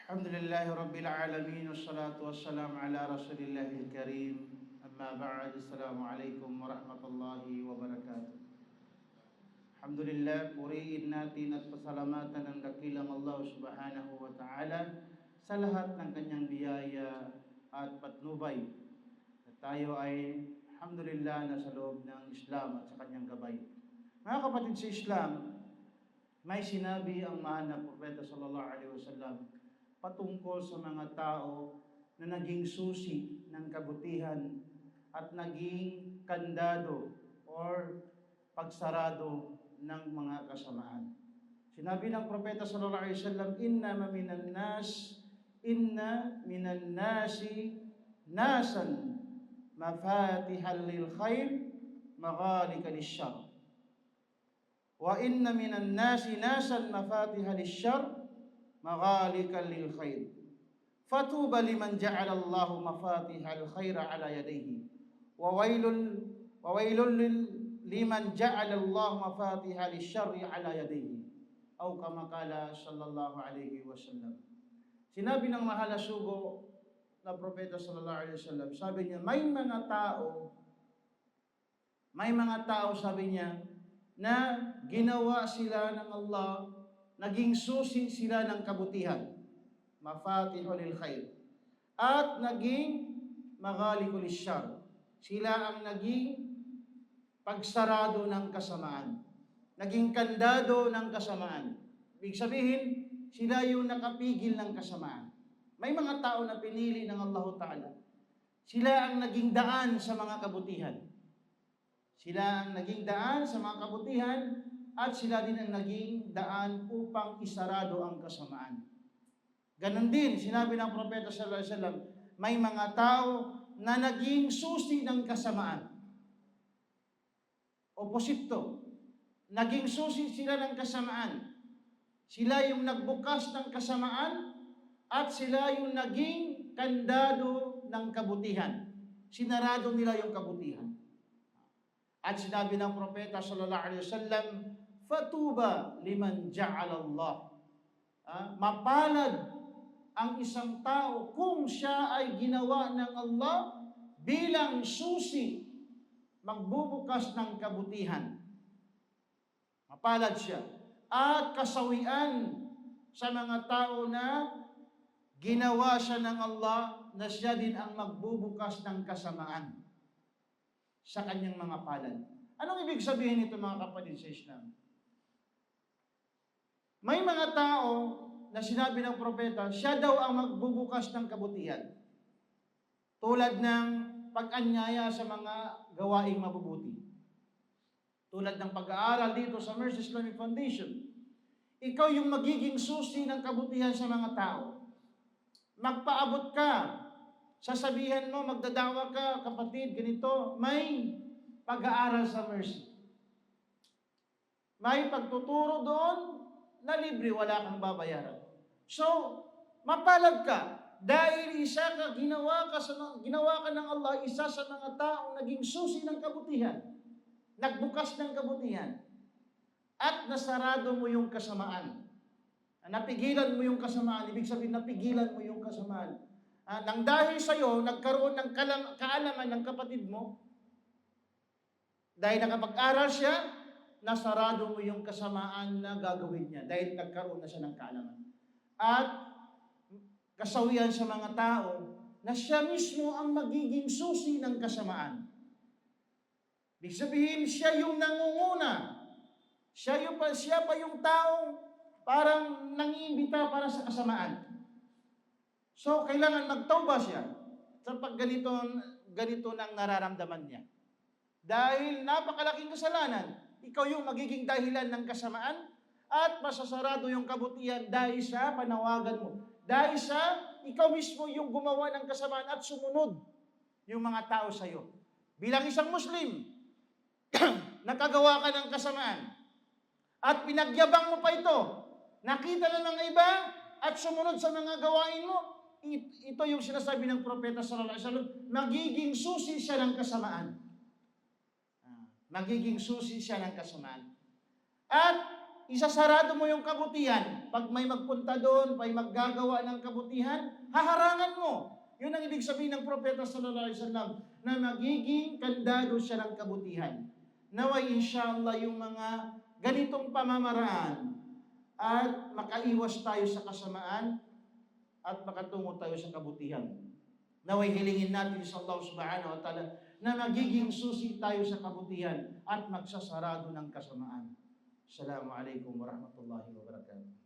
Alhamdulillahi Rabbil Alamin, wassalatu wassalamu ala Rasulillahil Karim. Amma ba'd, Assalamualaikum warahmatullahi wabarakatuh. Alhamdulillah, purihin natin at pasalamatan ng dakilang Allah subhanahu wa ta'ala sa lahat ng kanyang biyaya at patnubay. At tayo ay alhamdulillah na sa loob ng Islam at sa kanyang gabay. Mga kapatid sa Islam, may sinabi ang mahal na Propeta sallallahu alaihi wasallam patungkol sa mga tao na naging susi ng kabutihan at naging kandado or pagsarado ng mga kasamaan. Sinabi ng Propeta sallallahu alaihi wasallam, inna minan nasi nasan mafatihal lil khair maghalika lisyarr. Wa inna minan nasi nasan mafatihal lisyarr maghalika lil khair. Fatuba liman ja'ala Allahu mafatihal khaira ala yadayhi. Wa wailul liman ja'ala Allahu mafatihal syarri ala yadayhi. Aw kama qala sallallahu alaihi wasallam. Sinabi ng mahal na sugo na Propeta sallallahu alaihi wasallam, sabi niya, may mga tao sabi niya na ginawa sila ng Allah, naging susi sila ng kabutihan, mafatihul lil khair, at naging maghalikul lisyarr. Sila ang naging pagsarado ng kasamaan, naging kandado ng kasamaan. Ibig sabihin, sila yung nakapigil ng kasamaan. May mga tao na pinili ng Allah Ta'ala. Sila ang naging daan sa mga kabutihan. Sila ang naging daan sa mga kabutihan at sila din ang naging daan upang isarado ang kasamaan. Ganon din, sinabi ng Propeta sallallahu alaihi wasallam, may mga tao na naging susi ng kasamaan. Oposito, naging susi sila ng kasamaan. Sila yung nagbukas ng kasamaan at sila yung naging kandado ng kabutihan. Sinarado nila yung kabutihan. At sinabi ng Propeta sallallahu alaihi wasallam, fatuba liman ja'ala Allah. Mapalad ang isang tao kung siya ay ginawa ng Allah bilang susi, magbubukas ng kabutihan. Mapalad siya. At kasawian sa mga tao na ginawa siya ng Allah na siya din ang magbubukas ng kasamaan sa kanyang mga palad. Anong ibig sabihin nito, mga kapatid sa Islam? May mga tao na sinabi ng propeta, siya daw ang magbubukas ng kabutihan. Tulad ng pag-anyaya sa mga gawaing mabubuti. Tulad ng pag-aaral dito sa Mercy Islamic Foundation. Ikaw yung magiging susi ng kabutihan sa mga tao. Magpaabot ka. Sasabihan mo, magdadawa ka, kapatid, ganito, may pag-aaral sa Mercy. May pagtuturo doon na libre, wala kang babayaran. So, mapalad ka dahil ginawa ka ng Allah, isa sa mga taong naging susi ng kabutihan, nagbukas ng kabutihan, at nasarado mo yung kasamaan. Napigilan mo yung kasamaan, ibig sabihin napigilan mo yung kasamaan. Nang dahil sa'yo, nagkaroon ng kaalaman ng kapatid mo, dahil nakapag-aral siya, nasarado mo yung kasamaan na gagawin niya dahil nagkaroon na siya ng kaalaman. At kasawian sa mga tao na siya mismo ang magiging susi ng kasamaan. Ibig sabihin, siya yung nangunguna. Siya pa yung taong parang nangiimbita para sa kasamaan. So, kailangan magtauba siya sa pag ganito nang nararamdaman niya. Dahil napakalaking kasalanan, ikaw yung magiging dahilan ng kasamaan at masasarado yung kabutihan dahil sa panawagan mo. Dahil sa ikaw mismo yung gumawa ng kasamaan at sumunod yung mga tao sa iyo. Bilang isang Muslim, nakagawa ka ng kasamaan at pinagyabang mo pa ito, nakita na ng iba at sumunod sa mga gawain mo, ito yung sinasabi ng Propeta sallallahu alaihi wasallam, magiging susi siya ng kasamaan. Magiging susi siya ng kasamaan. At isasarado mo yung kabutihan. Pag may magpunta doon, may maggagawa ng kabutihan, haharangan mo. Yun ang ibig sabihin ng Propeta sallallahu alaihi wasallam, na magiging kandado siya ng kabutihan. Naway inshallah yung mga ganitong pamamaraan at makaiwas tayo sa kasamaan at makatungo tayo sa kabutihan. Naway hilingin natin sa Allah subhanahu wa ta'ala na magiging susi tayo sa kabutihan at magsasarado ng kasamaan. Assalamualaikum warahmatullahi wabarakatuh.